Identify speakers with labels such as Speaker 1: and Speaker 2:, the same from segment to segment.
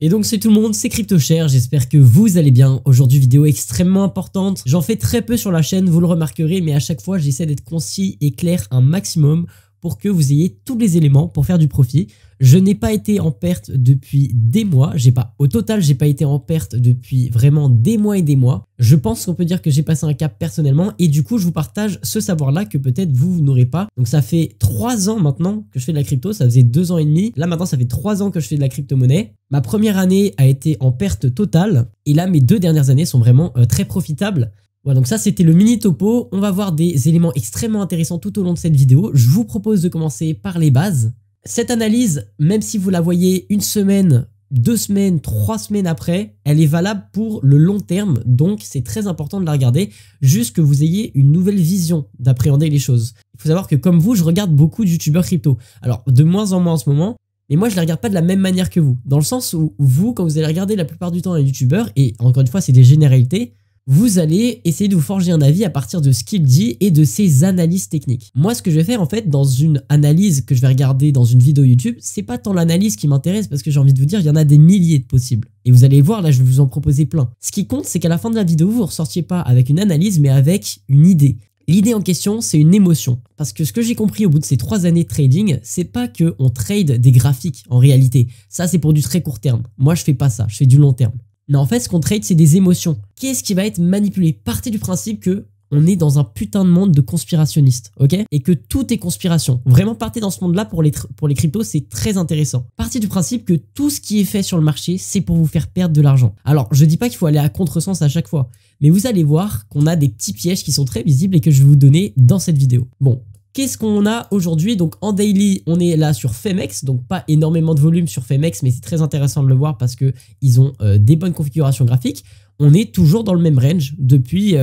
Speaker 1: Et donc c'est tout le monde, c'est CryptoCher, j'espère que vous allez bien. Aujourd'hui vidéo extrêmement importante, j'en fais très peu sur la chaîne, vous le remarquerez, mais à chaque fois j'essaie d'être concis et clair un maximum pour que vous ayez tous les éléments pour faire du profit. Je n'ai pas été en perte depuis des mois, au total j'ai pas été en perte depuis vraiment des mois et des mois. Je pense qu'on peut dire que j'ai passé un cap personnellement et du coup je vous partage ce savoir là que peut-être vous n'aurez pas. Donc ça fait 3 ans maintenant que je fais de la crypto, ça faisait 2 ans et demi. Là maintenant ça fait 3 ans que je fais de la crypto-monnaie. Ma première année a été en perte totale et là mes 2 dernières années sont vraiment très profitables. Voilà, donc ça c'était le mini topo. On va voir des éléments extrêmement intéressants tout au long de cette vidéo. Je vous propose de commencer par les bases. Cette analyse, même si vous la voyez une semaine, 2 semaines, 3 semaines après, elle est valable pour le long terme, donc c'est très important de la regarder, juste que vous ayez une nouvelle vision d'appréhender les choses. Il faut savoir que comme vous, je regarde beaucoup de youtubeurs crypto. Alors de moins en moins en ce moment, mais moi je ne les regarde pas de la même manière que vous. Dans le sens où vous, quand vous allez regarder la plupart du temps un youtubeur, et encore une fois c'est des généralités, vous allez essayer de vous forger un avis à partir de ce qu'il dit et de ses analyses techniques. Moi, ce que je vais faire en fait dans une analyse que je vais regarder dans une vidéo YouTube, c'est pas tant l'analyse qui m'intéresse parce que j'ai envie de vous dire, il y en a des milliers de possibles. Et vous allez voir, là, je vais vous en proposer plein. Ce qui compte, c'est qu'à la fin de la vidéo, vous ne ressortiez pas avec une analyse, mais avec une idée. L'idée en question, c'est une émotion. Parce que ce que j'ai compris au bout de ces 3 années de trading, c'est pas qu'on trade des graphiques en réalité. Ça, c'est pour du très court terme. Moi, je fais pas ça, je fais du long terme. Non, en fait, ce qu'on trade, c'est des émotions. Qu'est-ce qui va être manipulé? Partez du principe que on est dans un putain de monde de conspirationnistes, ok? Et que tout est conspiration. Vraiment, partez dans ce monde-là pour les cryptos, c'est très intéressant. Partez du principe que tout ce qui est fait sur le marché, c'est pour vous faire perdre de l'argent. Alors, je dis pas qu'il faut aller à contresens à chaque fois, mais vous allez voir qu'on a des petits pièges qui sont très visibles et que je vais vous donner dans cette vidéo. Bon. Qu'est-ce qu'on a aujourd'hui? Donc en daily, on est là sur Femex, donc pas énormément de volume sur Femex, mais c'est très intéressant de le voir parce qu'ils ont des bonnes configurations graphiques. On est toujours dans le même range depuis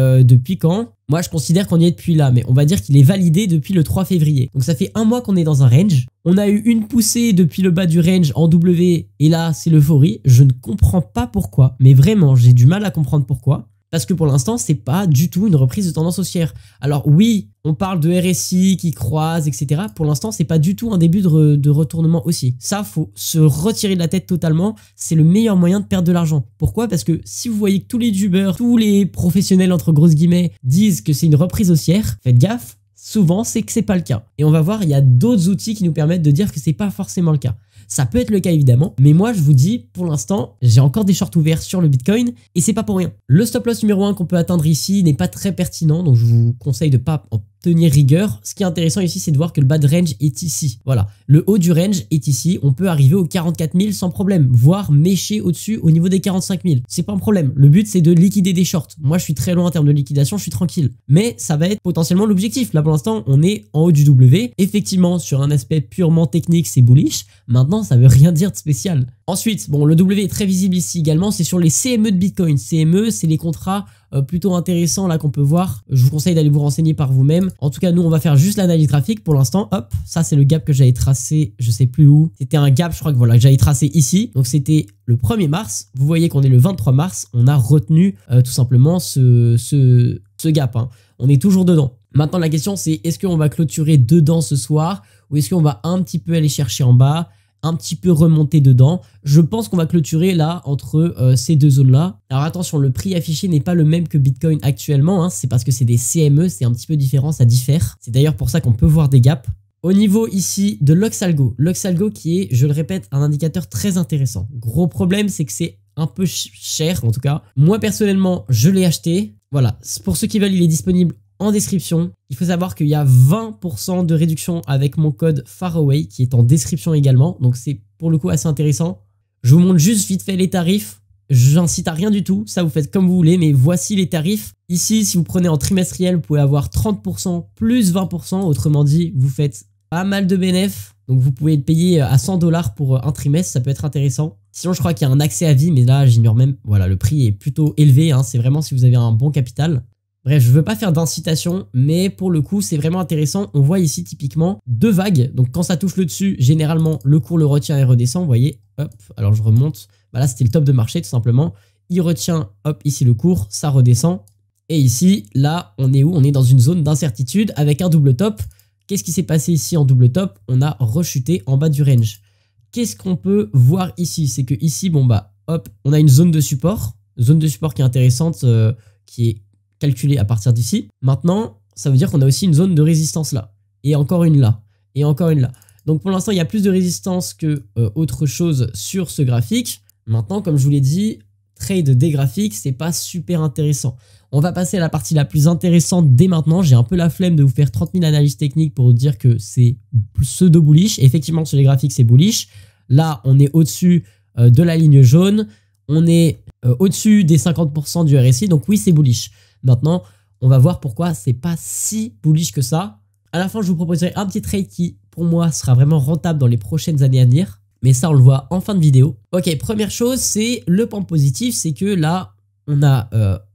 Speaker 1: quand? Moi, je considère qu'on y est depuis là, mais on va dire qu'il est validé depuis le 3 février. Donc ça fait un mois qu'on est dans un range. On a eu une poussée depuis le bas du range en W, et là, c'est l'euphorie. Je ne comprends pas pourquoi, mais vraiment, j'ai du mal à comprendre pourquoi. Parce que pour l'instant, c'est pas du tout une reprise de tendance haussière. Alors oui, on parle de RSI qui croise, etc. Pour l'instant, c'est pas du tout un début de retournement haussier. Ça, faut se retirer de la tête totalement. C'est le meilleur moyen de perdre de l'argent. Pourquoi? Parce que si vous voyez que tous les youtubeurs, tous les professionnels entre grosses guillemets disent que c'est une reprise haussière, faites gaffe. Souvent, c'est que c'est pas le cas. Et on va voir, il y a d'autres outils qui nous permettent de dire que c'est pas forcément le cas. Ça peut être le cas évidemment, mais moi je vous dis, pour l'instant, j'ai encore des shorts ouverts sur le Bitcoin et c'est pas pour rien. Le stop loss numéro 1 qu'on peut atteindre ici n'est pas très pertinent, donc je vous conseille de pas en tenir rigueur. Ce qui est intéressant ici, c'est de voir que le bas de range est ici. Voilà, le haut du range est ici. On peut arriver aux 44 000 sans problème, voire mécher au-dessus au niveau des 45 000. C'est pas un problème. Le but, c'est de liquider des shorts. Moi, je suis très loin en termes de liquidation, je suis tranquille. Mais ça va être potentiellement l'objectif. Là, pour l'instant, on est en haut du W. Effectivement, sur un aspect purement technique, c'est bullish. Maintenant, ça veut rien dire de spécial. Ensuite, bon, le W est très visible ici également. C'est sur les CME de Bitcoin. CME, c'est les contrats plutôt intéressant là qu'on peut voir. Je vous conseille d'aller vous renseigner par vous-même. En tout cas, nous, on va faire juste l'analyse graphique pour l'instant. Hop, ça, c'est le gap que j'avais tracé, je sais plus où. C'était un gap, je crois que voilà, que j'avais tracé ici. Donc, c'était le 1er mars. Vous voyez qu'on est le 23 mars. On a retenu tout simplement ce gap. Hein. On est toujours dedans. Maintenant, la question, c'est est-ce qu'on va clôturer dedans ce soir ou est-ce qu'on va un petit peu aller chercher en bas, un petit peu remonter dedans? Je pense qu'on va clôturer là entre ces deux zones là. Alors attention, le prix affiché n'est pas le même que Bitcoin actuellement, hein. C'est parce que c'est des CME, c'est un petit peu différent, ça diffère. C'est d'ailleurs pour ça qu'on peut voir des gaps. Au niveau ici de l'Oxalgo, l'Oxalgo qui est, je le répète, un indicateur très intéressant. Gros problème, c'est que c'est un peu cher en tout cas. Moi personnellement, je l'ai acheté. Voilà, pour ceux qui veulent, il est disponible en description. Il faut savoir qu'il y a 20% de réduction avec mon code FARAWAY qui est en description également. Donc c'est pour le coup assez intéressant. Je vous montre juste vite fait les tarifs. J'incite à rien du tout. Ça, vous faites comme vous voulez. Mais voici les tarifs. Ici, si vous prenez en trimestriel, vous pouvez avoir 30% plus 20%. Autrement dit, vous faites pas mal de bénéfices. Donc vous pouvez le payer à 100 $ pour un trimestre. Ça peut être intéressant. Sinon, je crois qu'il y a un accès à vie. Mais là, j'ignore même. Voilà, le prix est plutôt élevé. Hein. C'est vraiment si vous avez un bon capital. Bref, je ne veux pas faire d'incitation, mais pour le coup, c'est vraiment intéressant. On voit ici typiquement 2 vagues. Donc quand ça touche le dessus, généralement, le cours le retient et redescend. Vous voyez, hop, alors je remonte. Bah là, c'était le top de marché tout simplement. Il retient, hop, ici le cours, ça redescend. Et ici, là, on est où? On est dans une zone d'incertitude avec un double top. Qu'est-ce qui s'est passé ici en double top? On a rechuté en bas du range. qu'est-ce qu'on peut voir ici? C'est que ici, bon bah, hop, on a une zone de support qui est intéressante, qui est calculée à partir d'ici. Maintenant, ça veut dire qu'on a aussi une zone de résistance là, et encore une là, et encore une là. Donc pour l'instant, il y a plus de résistance que autre chose sur ce graphique. Maintenant, comme je vous l'ai dit, trade des graphiques, c'est pas super intéressant. On va passer à la partie la plus intéressante dès maintenant. J'ai un peu la flemme de vous faire 30 000 analyses techniques pour vous dire que c'est pseudo bullish. Effectivement, sur les graphiques, c'est bullish. Là, on est au-dessus de la ligne jaune. On est au-dessus des 50% du RSI. Donc oui, c'est bullish. Maintenant, on va voir pourquoi c'est pas si bullish que ça. À la fin, je vous proposerai un petit trade qui, pour moi, sera vraiment rentable dans les prochaines années à venir. Mais ça, on le voit en fin de vidéo. Ok, première chose, c'est le point positif. C'est que là, on a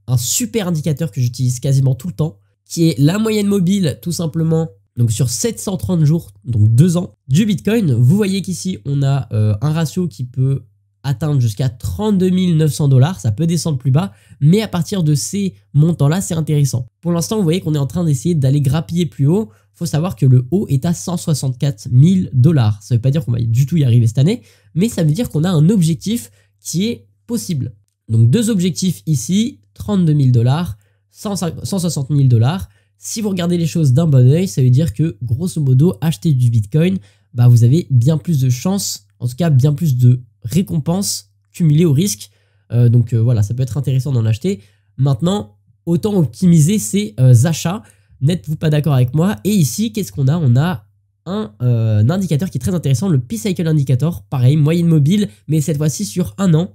Speaker 1: un super indicateur que j'utilise quasiment tout le temps, qui est la moyenne mobile, tout simplement. Donc sur 730 jours, donc 2 ans, du Bitcoin. Vous voyez qu'ici, on a un ratio qui peut atteindre jusqu'à 32 900 $. Ça peut descendre plus bas, mais à partir de ces montants-là, c'est intéressant. Pour l'instant, vous voyez qu'on est en train d'essayer d'aller grappiller plus haut. Il faut savoir que le haut est à 164 000 $. Ça ne veut pas dire qu'on va du tout y arriver cette année, mais ça veut dire qu'on a un objectif qui est possible. Donc deux objectifs ici, 32 000 $, 160 000 $. Si vous regardez les choses d'un bon oeil, ça veut dire que grosso modo, acheter du Bitcoin, bah, vous avez bien plus de chances, en tout cas bien plus de récompenses cumulées au risque. Donc voilà, ça peut être intéressant d'en acheter. Maintenant, autant optimiser ces achats. N'êtes-vous pas d'accord avec moi? Et ici, qu'est-ce qu'on a? On a un indicateur qui est très intéressant, le P-Cycle Indicator. Pareil, moyenne mobile, mais cette fois-ci sur un an,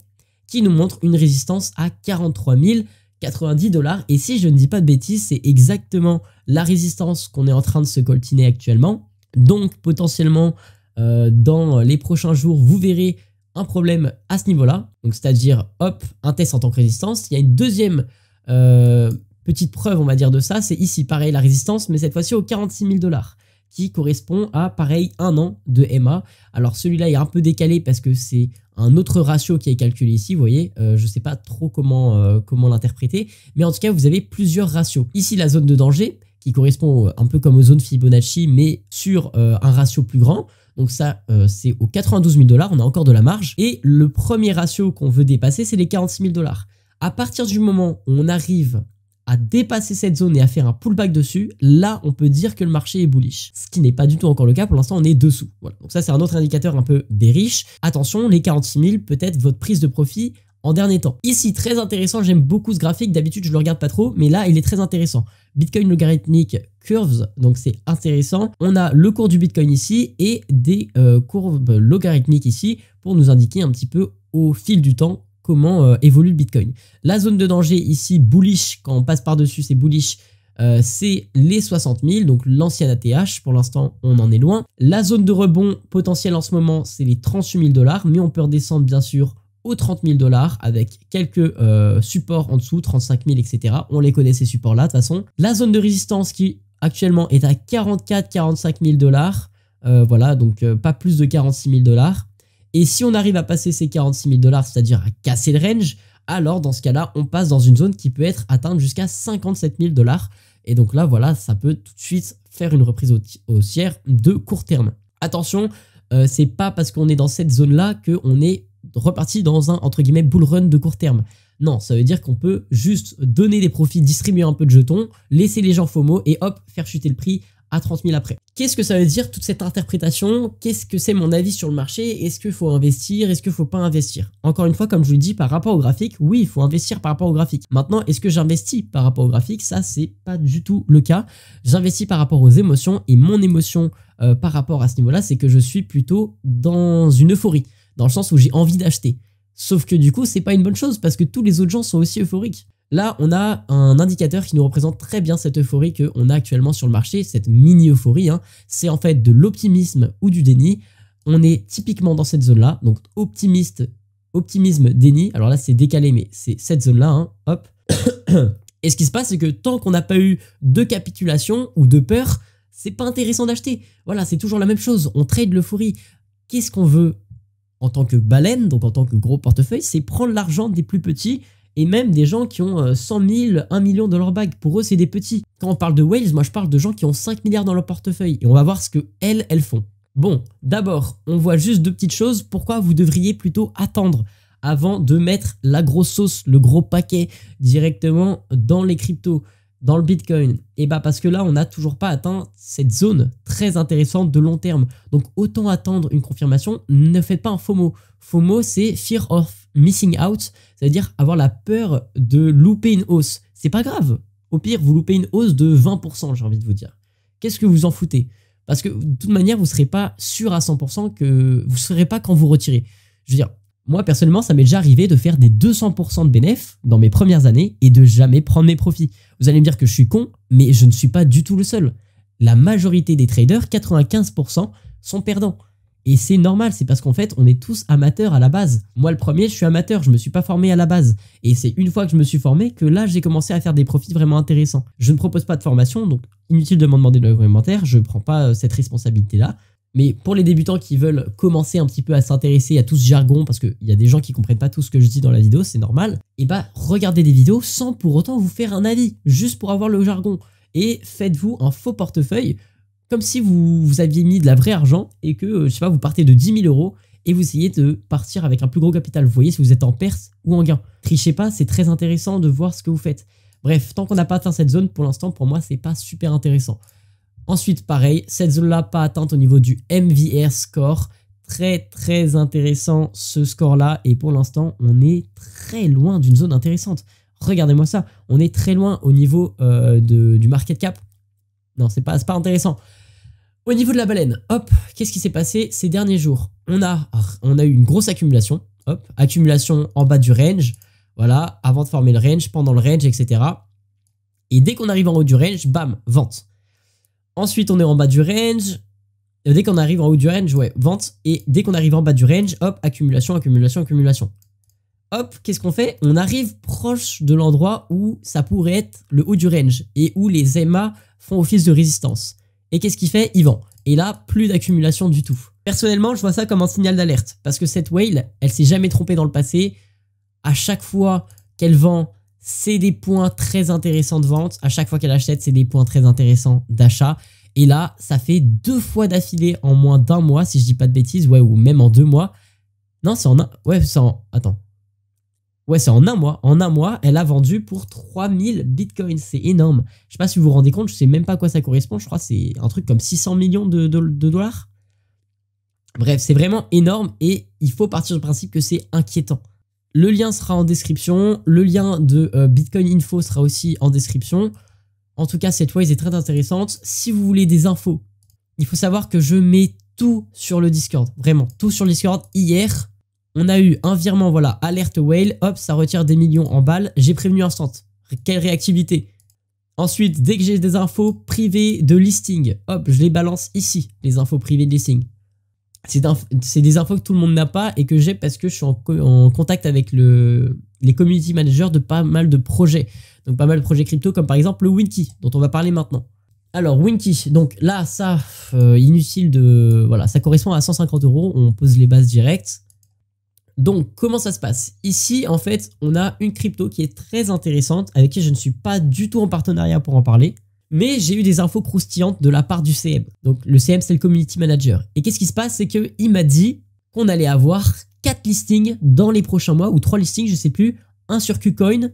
Speaker 1: qui nous montre une résistance à 43 090 $. Et si je ne dis pas de bêtises, c'est exactement la résistance qu'on est en train de se coltiner actuellement. Donc potentiellement, dans les prochains jours, vous verrez un problème à ce niveau-là. Donc c'est-à-dire, hop, un test en tant que résistance. Il y a une deuxième petite preuve, on va dire, de ça. C'est ici, pareil, la résistance, mais cette fois-ci aux 46 000 $, qui correspond à, pareil, un an de MA. Alors celui-là est un peu décalé parce que c'est un autre ratio qui est calculé ici, vous voyez. Je ne sais pas trop comment l'interpréter, mais en tout cas, vous avez plusieurs ratios. Ici, la zone de danger, qui correspond un peu comme aux zones Fibonacci, mais sur un ratio plus grand. Donc ça, c'est aux 92 000 $, on a encore de la marge. Et le premier ratio qu'on veut dépasser, c'est les 46 000 $. À partir du moment où on arrive à dépasser cette zone et à faire un pullback dessus, là, on peut dire que le marché est bullish. Ce qui n'est pas du tout encore le cas. Pour l'instant, on est dessous. Voilà. Donc ça, c'est un autre indicateur un peu des riches. Attention, les 46 000, peut-être votre prise de profit en dernier temps. Ici, très intéressant, j'aime beaucoup ce graphique. D'habitude, je ne le regarde pas trop, mais là, il est très intéressant. Bitcoin Logarithmic Curves, donc c'est intéressant. On a le cours du Bitcoin ici et des courbes logarithmiques ici pour nous indiquer un petit peu au fil du temps comment évolue le Bitcoin. La zone de danger ici, bullish, quand on passe par-dessus, c'est bullish, c'est les 60 000, donc l'ancienne ATH. Pour l'instant, on en est loin. La zone de rebond potentielle en ce moment, c'est les 38 000 $, mais on peut redescendre bien sûr aux 30 000 $, avec quelques supports en dessous, 35 000, etc. On les connaît ces supports-là, de toute façon. La zone de résistance qui actuellement est à 44 000 $, 45 000 $. Voilà, donc pas plus de 46 000 $. Et si on arrive à passer ces 46 000 $, c'est-à-dire à casser le range, alors dans ce cas-là, on passe dans une zone qui peut être atteinte jusqu'à 57 000 $. Et donc là, voilà, ça peut tout de suite faire une reprise haussière de court terme. Attention, c'est pas parce qu'on est dans cette zone-là qu'on est reparti dans un, entre guillemets, bull run de court terme. Non, ça veut dire qu'on peut juste donner des profits, distribuer un peu de jetons, laisser les gens FOMO et hop, faire chuter le prix à 30 000 après. Qu'est-ce que ça veut dire toute cette interprétation? Qu'est-ce que c'est mon avis sur le marché? Est-ce qu'il faut investir? Est-ce qu'il ne faut pas investir? Encore une fois, comme je vous le dis, par rapport au graphique, oui, il faut investir par rapport au graphique. Maintenant, est-ce que j'investis par rapport au graphique? Ça, c'est pas du tout le cas. J'investis par rapport aux émotions et mon émotion par rapport à ce niveau-là, c'est que je suis plutôt dans une euphorie, dans le sens où j'ai envie d'acheter. Sauf que du coup, c'est pas une bonne chose parce que tous les autres gens sont aussi euphoriques. Là, on a un indicateur qui nous représente très bien cette euphorie qu'on a actuellement sur le marché, cette mini-euphorie. Hein. C'est en fait de l'optimisme ou du déni. On est typiquement dans cette zone-là, donc optimisme, déni. Alors là, c'est décalé, mais c'est cette zone-là. Hein. Hop. Et ce qui se passe, c'est que tant qu'on n'a pas eu de capitulation ou de peur, c'est pas intéressant d'acheter. Voilà, c'est toujours la même chose. On trade l'euphorie. Qu'est-ce qu'on veut en tant que baleine, donc en tant que gros portefeuille? C'est prendre l'argent des plus petits et même des gens qui ont 100 000, 1 million dans leur bag. Pour eux, c'est des petits. Quand on parle de whales, moi, je parle de gens qui ont 5 milliards dans leur portefeuille. Et on va voir ce qu'elles font. Bon, d'abord, on voit juste deux petites choses. Pourquoi vous devriez plutôt attendre avant de mettre la grosse sauce, le gros paquet directement dans les cryptos, dans le Bitcoin? Et bah parce que là, on n'a toujours pas atteint cette zone très intéressante de long terme. Donc autant attendre une confirmation. Ne faites pas un FOMO. FOMO, c'est Fear of Missing Out, c'est-à-dire avoir la peur de louper une hausse. C'est pas grave. Au pire, vous loupez une hausse de 20%, j'ai envie de vous dire. Qu'est-ce que vous en foutez? Parce que de toute manière, vous ne serez pas sûr à 100% que vous ne serez pas quand vous retirez. Je veux dire, moi personnellement, ça m'est déjà arrivé de faire des 200% de bénéfices dans mes premières années et de jamais prendre mes profits. Vous allez me dire que je suis con, mais je ne suis pas du tout le seul. La majorité des traders, 95%, sont perdants. Et c'est normal, c'est parce qu'en fait, on est tous amateurs à la base. Moi, le premier, je suis amateur, je ne me suis pas formé à la base. Et c'est une fois que je me suis formé que là, j'ai commencé à faire des profits vraiment intéressants. Je ne propose pas de formation, donc inutile de m'en demander dans les commentaires, je ne prends pas cette responsabilité-là. Mais pour les débutants qui veulent commencer un petit peu à s'intéresser à tout ce jargon, parce qu'il y a des gens qui ne comprennent pas tout ce que je dis dans la vidéo, c'est normal, et bah regardez des vidéos sans pour autant vous faire un avis, juste pour avoir le jargon. Et faites-vous un faux portefeuille, comme si vous aviez mis de la vraie argent et que, je sais pas, vous partez de 10 000 € et vous essayez de partir avec un plus gros capital. Vous voyez si vous êtes en perte ou en gain. Trichez pas, c'est très intéressant de voir ce que vous faites. Bref, tant qu'on n'a pas atteint cette zone, pour l'instant, pour moi, c'est pas super intéressant. Ensuite, pareil, cette zone-là pas atteinte au niveau du MVR score. Très intéressant ce score-là. Et pour l'instant, on est très loin d'une zone intéressante. Regardez-moi ça. On est très loin au niveau du market cap. Non, c'est pas intéressant. Au niveau de la baleine, hop, qu'est-ce qui s'est passé ces derniers jours? On a eu une grosse accumulation. Hop, accumulation en bas du range. Voilà, avant de former le range, pendant le range, etc. Et dès qu'on arrive en haut du range, bam, vente. Ensuite, on est en bas du range. Dès qu'on arrive en haut du range, ouais, vente. Et dès qu'on arrive en bas du range, hop, accumulation, accumulation, accumulation. Hop, qu'est-ce qu'on fait? On arrive proche de l'endroit où ça pourrait être le haut du range et où les EMA font office de résistance. Et qu'est-ce qu'il fait? Il vend. Et là, plus d'accumulation du tout. Personnellement, je vois ça comme un signal d'alerte parce que cette whale, elle s'est jamais trompée dans le passé. À chaque fois qu'elle vend, c'est des points très intéressants de vente. À chaque fois qu'elle achète, c'est des points très intéressants d'achat. Et là, ça fait 2 fois d'affilée en moins d'un mois, si je dis pas de bêtises, ouais, ou même en 2 mois. Non, c'est en un... Ouais, c'est en... Attends. Ouais, c'est en un mois. En un mois, elle a vendu pour 3000 bitcoins. C'est énorme. Je sais pas si vous vous rendez compte, je sais même pas à quoi ça correspond. Je crois que c'est un truc comme 600 millions de dollars. Bref, c'est vraiment énorme et il faut partir du principe que c'est inquiétant. Le lien sera en description. Le lien de Bitcoin Info sera aussi en description. En tout cas, cette wise est très intéressante. Si vous voulez des infos, il faut savoir que je mets tout sur le Discord. Vraiment, tout sur le Discord. Hier, on a eu un virement, voilà, alerte whale, hop, ça retire des millions en balles. J'ai prévenu instant. Quelle réactivité. Ensuite, dès que j'ai des infos privées de listing, hop, je les balance ici, les infos privées de listing. C'est des infos que tout le monde n'a pas et que j'ai parce que je suis en contact avec les community managers de pas mal de projets. Donc pas mal de projets crypto comme par exemple le Winky dont on va parler maintenant. Alors Winky, donc là ça, inutile de... Voilà, ça correspond à 150 €, on pose les bases directes. Donc comment ça se passe? Ici en fait on a une crypto qui est très intéressante avec qui je ne suis pas du tout en partenariat pour en parler. Mais j'ai eu des infos croustillantes de la part du CM. Donc le CM c'est le community manager. Et qu'est-ce qui se passe? C'est qu'il m'a dit qu'on allait avoir 4 listings dans les prochains mois, ou 3 listings, je sais plus. Un sur KuCoin,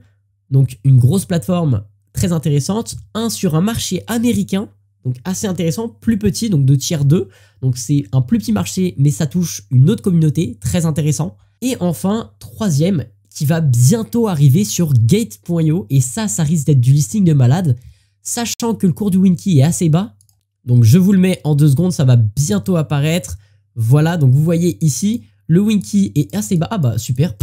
Speaker 1: donc une grosse plateforme très intéressante. Un sur un marché américain, donc assez intéressant, plus petit, donc de tier 2. Donc c'est un plus petit marché, mais ça touche une autre communauté, très intéressant. Et enfin, troisième, qui va bientôt arriver sur Gate.io. Et ça risque d'être du listing de malade. Sachant que le cours du Winky est assez bas, donc je vous le mets en 2 secondes, ça va bientôt apparaître. Voilà, donc vous voyez ici, le Winky est assez bas. Ah bah super,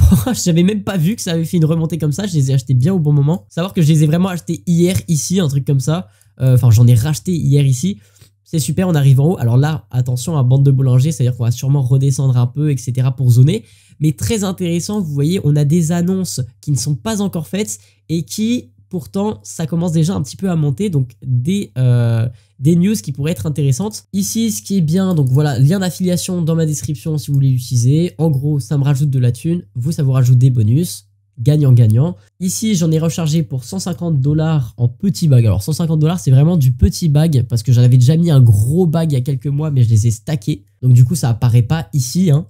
Speaker 1: j'avais même pas vu que ça avait fait une remontée comme ça, je les ai achetés bien au bon moment. Savoir que je les ai vraiment achetés hier ici, un truc comme ça. Enfin, j'en ai racheté hier ici. C'est super, on arrive en haut. Alors là, attention à bande de boulanger, c'est-à-dire qu'on va sûrement redescendre un peu, etc. pour zoner. Mais très intéressant, vous voyez, on a des annonces qui ne sont pas encore faites et qui... Pourtant, ça commence déjà un petit peu à monter, donc des news qui pourraient être intéressantes. Ici, ce qui est bien, donc voilà, lien d'affiliation dans ma description si vous voulez l'utiliser. En gros, ça me rajoute de la thune, vous, ça vous rajoute des bonus. gagnant-gagnant. Ici, j'en ai rechargé pour 150 $ en petit bag. Alors 150 $, c'est vraiment du petit bag parce que j'en avais déjà mis un gros bag il y a quelques mois, mais je les ai stackés. Donc du coup, ça apparaît pas ici, hein.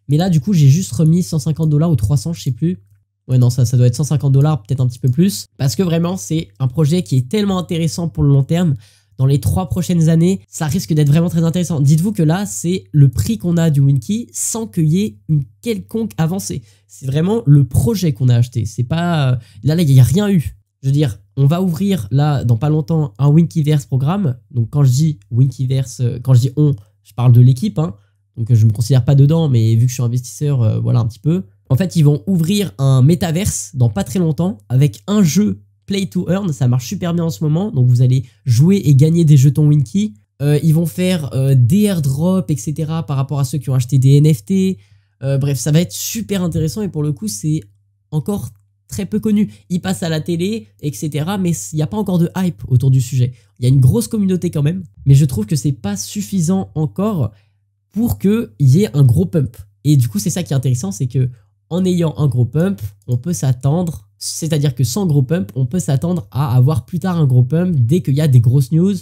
Speaker 1: Mais là, du coup, j'ai juste remis 150 $ ou 300, je sais plus. Ouais, non, ça doit être 150 $, peut-être un petit peu plus. Parce que vraiment, c'est un projet qui est tellement intéressant pour le long terme. Dans les 3 prochaines années, ça risque d'être vraiment très intéressant. Dites-vous que là, c'est le prix qu'on a du Winky sans qu'il y ait une quelconque avancée. C'est vraiment le projet qu'on a acheté. C'est pas... Là, il n'y a rien eu. Je veux dire, on va ouvrir, là, dans pas longtemps, un Winkyverse programme. Donc, quand je dis Winkyverse, quand je dis on, je parle de l'équipe, hein. Donc, je ne me considère pas dedans, mais vu que je suis investisseur, voilà un petit peu. En fait, ils vont ouvrir un métaverse dans pas très longtemps avec un jeu Play to Earn, ça marche super bien en ce moment, donc vous allez jouer et gagner des jetons Winky. Ils vont faire des airdrops, etc. par rapport à ceux qui ont acheté des NFT. Bref, ça va être super intéressant et pour le coup, c'est encore très peu connu. Ils passent à la télé, etc. mais il n'y a pas encore de hype autour du sujet. Il y a une grosse communauté quand même, mais je trouve que c'est pas suffisant encore pour qu'il y ait un gros pump. Et du coup, c'est ça qui est intéressant, c'est que en ayant un gros pump, on peut s'attendre, c'est-à-dire que sans gros pump, on peut s'attendre à avoir plus tard un gros pump dès qu'il y a des grosses news.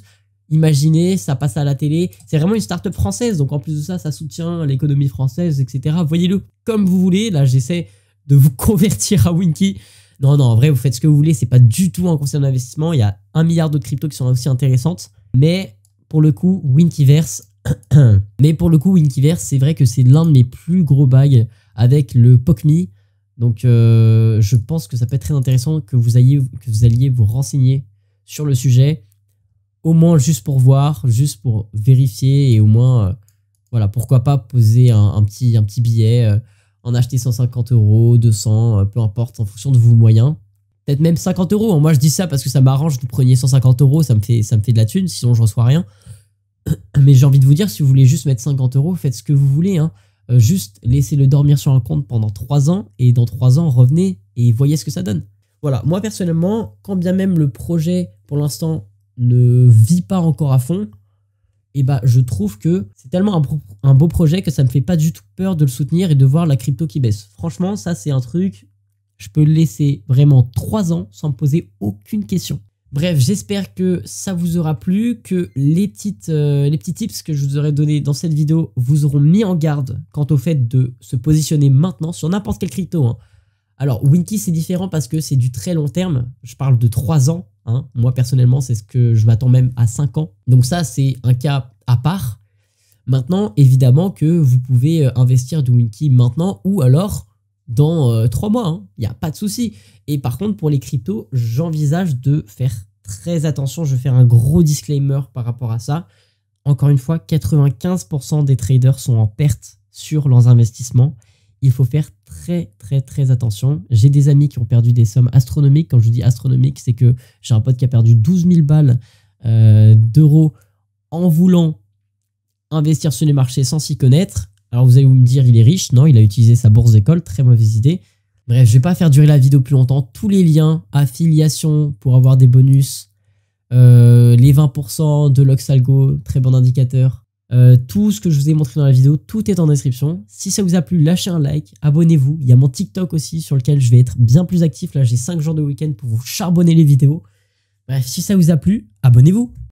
Speaker 1: Imaginez, ça passe à la télé. C'est vraiment une start-up française, donc en plus de ça, ça soutient l'économie française, etc. Voyez-le comme vous voulez. Là, j'essaie de vous convertir à Winky. Non, non, en vrai, vous faites ce que vous voulez. C'est pas du tout un conseil d'investissement. Il y a 1 milliard d'autres cryptos qui sont aussi intéressantes. Mais pour le coup, Winkyverse, c'est vrai que c'est l'un de mes plus gros bags avec le POCMI. Donc, je pense que ça peut être très intéressant que vous alliez vous renseigner sur le sujet. Au moins juste pour voir, juste pour vérifier et au moins, voilà, pourquoi pas poser un petit billet, en acheter 150 €, 200, peu importe, en fonction de vos moyens. Peut-être même 50 €. Moi, je dis ça parce que ça m'arrange que vous preniez 150 €, ça me fait de la thune, sinon je reçois rien. Mais j'ai envie de vous dire, si vous voulez juste mettre 50 €, faites ce que vous voulez, hein. Juste laissez-le dormir sur un compte pendant 3 ans et dans 3 ans, revenez et voyez ce que ça donne. Voilà, moi personnellement, quand bien même le projet, pour l'instant, ne vit pas encore à fond, et bah, je trouve que c'est tellement un beau projet que ça me fait pas du tout peur de le soutenir et de voir la crypto qui baisse. Franchement, ça c'est un truc, je peux le laisser vraiment 3 ans sans me poser aucune question. Bref, j'espère que ça vous aura plu, que les petits tips que je vous aurais donnés dans cette vidéo vous auront mis en garde quant au fait de se positionner maintenant sur n'importe quelle crypto, hein. Alors, Winky, c'est différent parce que c'est du très long terme. Je parle de 3 ans, hein. Moi, personnellement, c'est ce que je m'attends même à 5 ans. Donc ça, c'est un cas à part. Maintenant, évidemment que vous pouvez investir du Winky maintenant ou alors dans 3 mois, hein. Il n'y a pas de souci. Et par contre, pour les cryptos, j'envisage de faire très attention. Je vais faire un gros disclaimer par rapport à ça. Encore une fois, 95% des traders sont en perte sur leurs investissements. Il faut faire très attention. J'ai des amis qui ont perdu des sommes astronomiques. Quand je dis astronomique, c'est que j'ai un pote qui a perdu 12 000 balles d'euros en voulant investir sur les marchés sans s'y connaître. Alors vous allez me dire, il est riche. Non, il a utilisé sa bourse d'école. Très mauvaise idée. Bref, je ne vais pas faire durer la vidéo plus longtemps. Tous les liens, affiliation pour avoir des bonus, les 20% de Loxalgo, très bon indicateur. Tout ce que je vous ai montré dans la vidéo, tout est en description. Si ça vous a plu, lâchez un like, abonnez-vous. Il y a mon TikTok aussi sur lequel je vais être bien plus actif. Là, j'ai 5 jours de week-end pour vous charbonner les vidéos. Bref, si ça vous a plu, abonnez-vous.